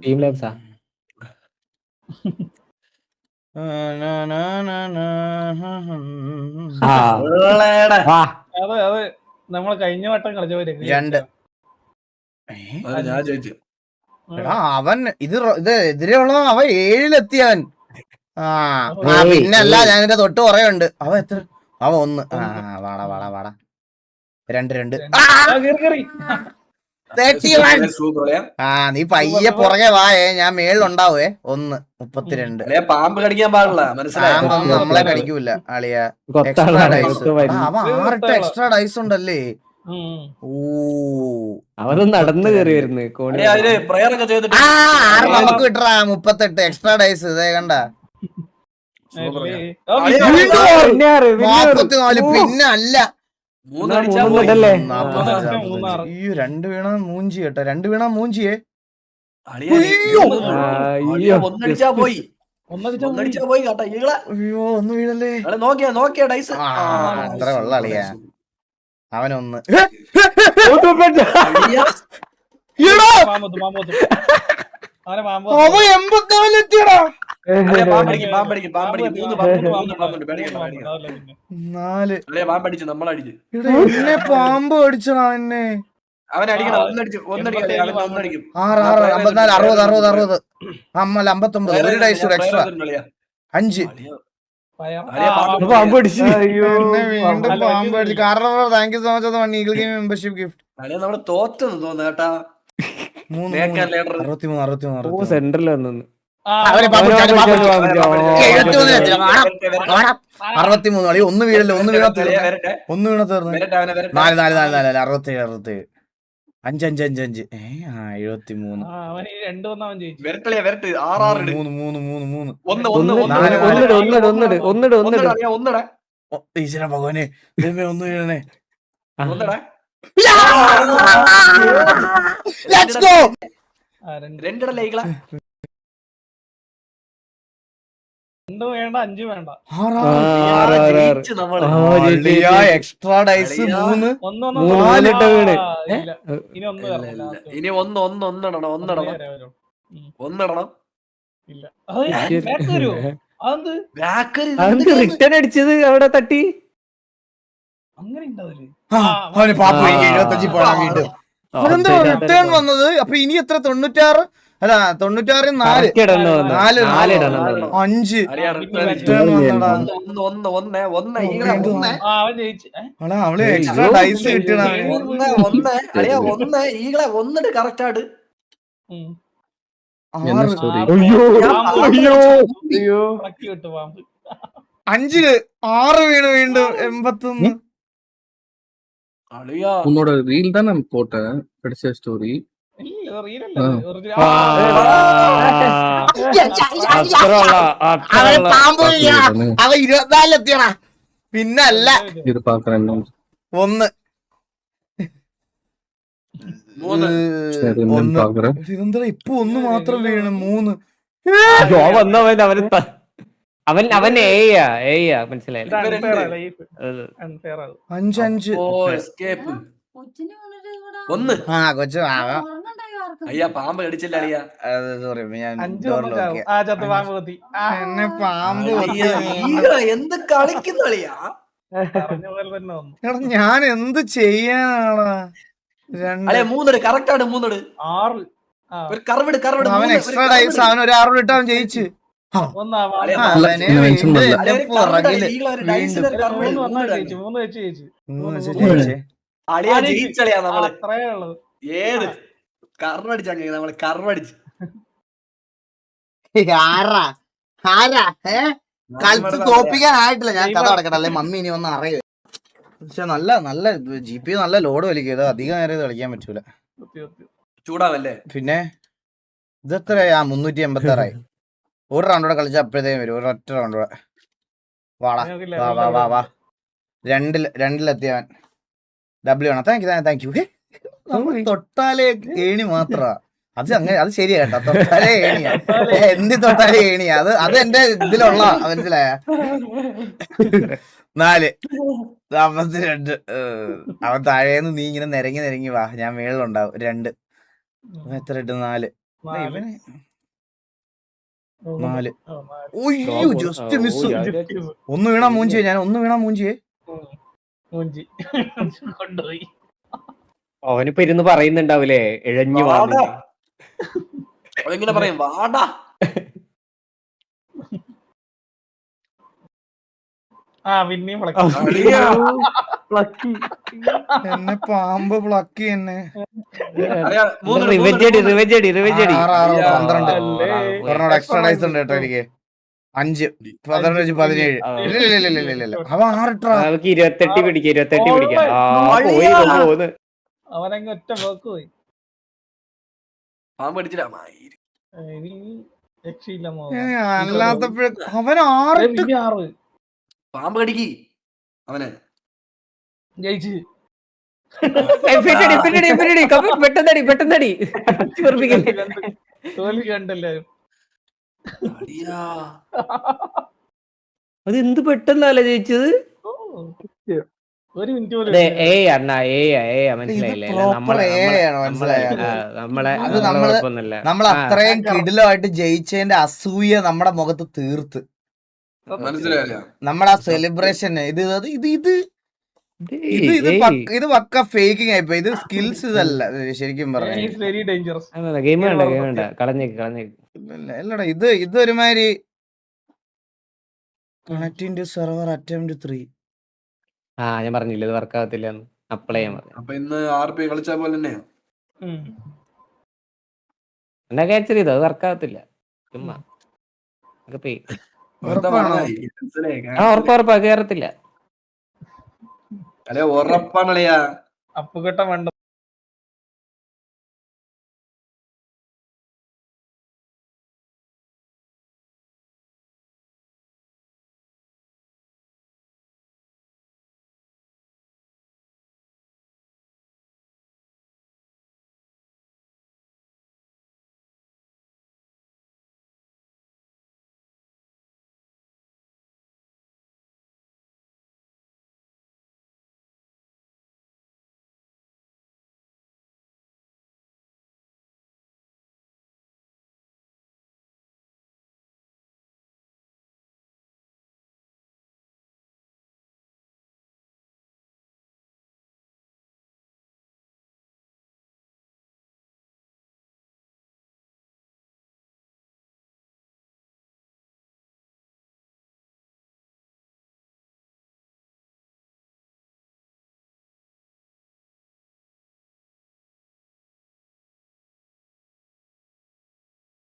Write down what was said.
Team ലാബ്സാ അത് നമ്മള് കഴിഞ്ഞ വട്ടം കളിച്ച പോലെ രണ്ട്. ഞാൻ ചോദിച്ചു എടാ അവൻ ഇത് എതിരെയുള്ള അവൻ 7-ലെത്തിയവൻ. പിന്നല്ല ഞാൻ ഇതിന്റെ തൊട്ട് കുറയുണ്ട്. അവൻ എത്ര? അവൻ 1. വാടാ വാടാ വാടാ 2 നീ പയ്യെ പുറകെ വായേ, ഞാൻ മേളിലുണ്ടാവേ. 1-32. പാമ്പ് കടിക്കാൻ പാടില്ല, മനസ്സിലായോ? നമ്മളെ കടിക്കൂല അളിയ. Extra dice. അവൻ 6 എക്സ്ട്രാ ഡൈസ് ഉണ്ടല്ലേ. അവനും നടന്നു കയറി വരുന്നു. നമുക്ക് കിട്ടാ 38 എക്സ്ട്രാ ഡൈസ്. ഇതേ കണ്ട 44. പിന്നെ അല്ല 2 വീണ മൂഞ്ചി കേട്ടോ. 2 വീണ മൂഞ്ചിയേ. പോയി അയ്യോ 1 വീണല്ലേ. നോക്കിയാ ഡൈസ് അത്ര കൊള്ള അളിയാ. അവനൊന്ന് അവ 84 എത്തിയടാ. 4 എന്നെ പാമ്പ് അടിച്ചടാ എന്നെ. 6 54 60 60 അമ്മ 59. 1 ഡൈസ് കൂടെ എക്സ്ട്രാ 5. പാമ്പ് അടിച്ചു. വീണ്ടും പാമ്പ് അടിച്ചു. കാരണം താങ്ക് യു സോ മച്ച് അത് ഈഗിൾ ഗെയിം മെമ്പർഷിപ്പ് ഗിഫ്റ്റ്. നമ്മള് തോറ്റെന്ന് തോന്നുന്നു കേട്ടാ. 63 സെന്ററിൽ വന്നു. 63 കളി. 1 വീഴല്ലോ. 1 വീണ തീർന്നു. 1 വീണ തീർന്നു. 4 67 67 5 5 5 5 73. 3 ഈശ്വര ഭഗവാനെ 1 വീഴണേ. Let's go. 2 ലൈകളാ. 2 വേണ്ട 5 വേണ്ട. Extra dice 3. ഇനി ഒന്നിടണം. റിട്ടേൺ അടിച്ചത് അവിടെ തട്ടി. അങ്ങനെ ഉണ്ടാവില്ലേ? അവന് പാപ്പ് 75 പോടാ വീണ്ടും. അതെന്താ റിട്ടേൺ വന്നത്? അപ്പൊ ഇനി എത്ര? 96 അല്ല 96 4 5 അവള് എക്സ്ട്രാ ഡൈസ് കിട്ടിയടാ. ഒന്നിട്ട് കറക്റ്റ് ആയിട്ട് 5 6 വീണ് വീണ്ടും 81. உன்னோட ரீல் தான் நான் போட்டேன் கடைசியா ஸ்டோரி. അവ 24 എത്തിയടാ. പിന്നല്ല இது பாக்குறேன் 1 பாக்குறேன். ഇതെന്താ ഇപ്പൊ 1 മാത്രം വീണ്? 3 അവൻ ഏയാ മനസ്സിലായില്ല. 5 5 കൊച്ചു അയ്യാ പാമ്പ് കടിച്ചില്ല അളിയാ. സോറി ഞാൻ എന്നെ പാമ്പ് എന്ത് കളിക്കുന്ന അളിയാ. എടാ ഞാൻ എന്ത് ചെയ്യാനാടാ. 3 കറക്റ്റ് ആണ്. 3 ഒരു കർവിട്. അവൻ എക്സ്ട്രാ ഡൈസ്. അവൻ ഒരു 6 ഇട്ട് അവൻ ജയിച്ചു. ജയിച്ചളിയാ നമ്മള്. ഏത് കർവടിച്ച നമ്മള് കർവടിച്ച് കളിച്ച് തോപ്പിക്കാനായിട്ടില്ല. ഞാൻ കഥ അടക്കട്ടെ, അല്ലെ മമ്മി ഇനി ഒന്നും അറിയേ. പക്ഷെ നല്ല GP നല്ല ലോഡ് വലിക്കും. അധികം നേരം ഇത് കളിക്കാൻ പറ്റൂല, ചൂടാവല്ലേ. പിന്നെ ഇതെത്രയാ? 386. ഒരു റൗണ്ടോടെ കളിച്ച അപ്പോഴത്തേക്കും വരും. ഒരൊറ്റ റൗണ്ടോടെ. വാടാ വാ 2-ലെത്തിയവൻ. W ആണ്. Thank you. തൊട്ടാലേ ഏണി മാത്രമാ അത്. അങ്ങനെ അത് ശരിയാ കേട്ടോ. തൊട്ടാലേ ഏണിയാ. എന്തി തൊട്ടാലേ ഏണിയാ. അത് എന്റെ ഇതിലുള്ള മനസ്സിലായ. 4 52. അവൻ താഴേന്ന് നീ ഇങ്ങനെ നിരങ്ങി വാ, ഞാൻ മേളിലുണ്ടാവും. 2 ഇവൻ എത്ര ഇട്ട് 4. നാല്. ഇവന് മൂന്ന്. 4. ഓ, നാല്. ഒയ്യോ ജസ്റ്റ് മിസ്. Just miss. ഒന്ന് വീണാ മൂഞ്ചിയെ, ഞാൻ ഒന്ന് വീണാ മൂഞ്ചിയെ. മൂഞ്ചി കൊണ്ടുപോയി. അവനിപ്പോ ഇരുന്ന് പറയുന്നുണ്ടാവൂലേ ഇഴഞ്ഞു വാടാ. അവനെങ്ങനെ പറയും വാടാ. പിന്നെയും അളിയാ. എന്നെ പാമ്പ് പ്ലക്കി എന്നെ. അളിയാ, മൂന്ന് ഇട്, റിവെഞ്ച് അടി റിവെഞ്ച് അടി റിവെഞ്ച് അടി 6, 6, 12. അല്ലേ. ഒരെണ്ണോട് എക്സ്ട്രാ ഡൈസ് ഉണ്ട് കേട്ടോ എനിക്ക്. 5, 15, 17. ഇല്ല. അവൻ 6 ഇട്ടാ. നമുക്ക് 28 പിടിക്കാം 28 പിടിക്കാം. പോയി പോന്ന്. അവനങ്ങ് ഒറ്റ പോക്ക് പോയി. പാമ്പ് അടിച്ചില്ല. ഇനി രക്ഷയില്ല അല്ലാത്തപ്പോഴേ അവൻ 6 ഇട്ട്. 6 പാമ്പ് കടിക്ക് അവനെ. ജയിച്ച്. പെട്ടെന്നടി തോൽവി കണ്ടെല്ലാരും. അളിയാ. അത് എന്ത് പെട്ടെന്നല്ല ജയിച്ചത്. ഒരു മിനിറ്റ് പോലും അതെ അണ്ണാ മനസ്സിലായില്ലേ നമ്മളെ അത് നമ്മൾ അത്രയും കിടിലമായിട്ട് ജയിച്ചതിന്റെ അസൂയ നമ്മുടെ മുഖത്ത് തീർത്ത്. മനസ്സിലായില്ല. നമ്മുടെ ആ സെലിബ്രേഷൻ ഇത് പക്ക ഫേക്കിംഗ് ആയിപ്പോ. ഇത് സ്കിൽസ് ഇതല്ല ശരിക്കും പറഞ്ഞു. Very dangerous. ഗെയിം വേണ്ട കളഞ്ഞേക്ക്. അല്ലടാ ഇത് ഒരുമാതിരി കണക്ടിങ് ടു സെർവർ അറ്റംപ്റ്റ് 3. ഞാൻ പറഞ്ഞില്ല ഇത് വർക്ക് ആകത്തില്ല അപ്ലൈ ചെയ്യാൻ പറഞ്ഞു. അപ്പൊ ഇന്ന് RP കളിച്ച പോലെ തന്നെയാ. എന്നാ ക്യാൻസൽ ചെയ്തോ, അത് വർക്ക് ആകത്തില്ല ചുമ്മാ. ഉറപ്പാ കേറത്തില്ല. അല്ലെ ഉറപ്പാണളിയാ. അപ്പുകെട്ട വേണ്ട.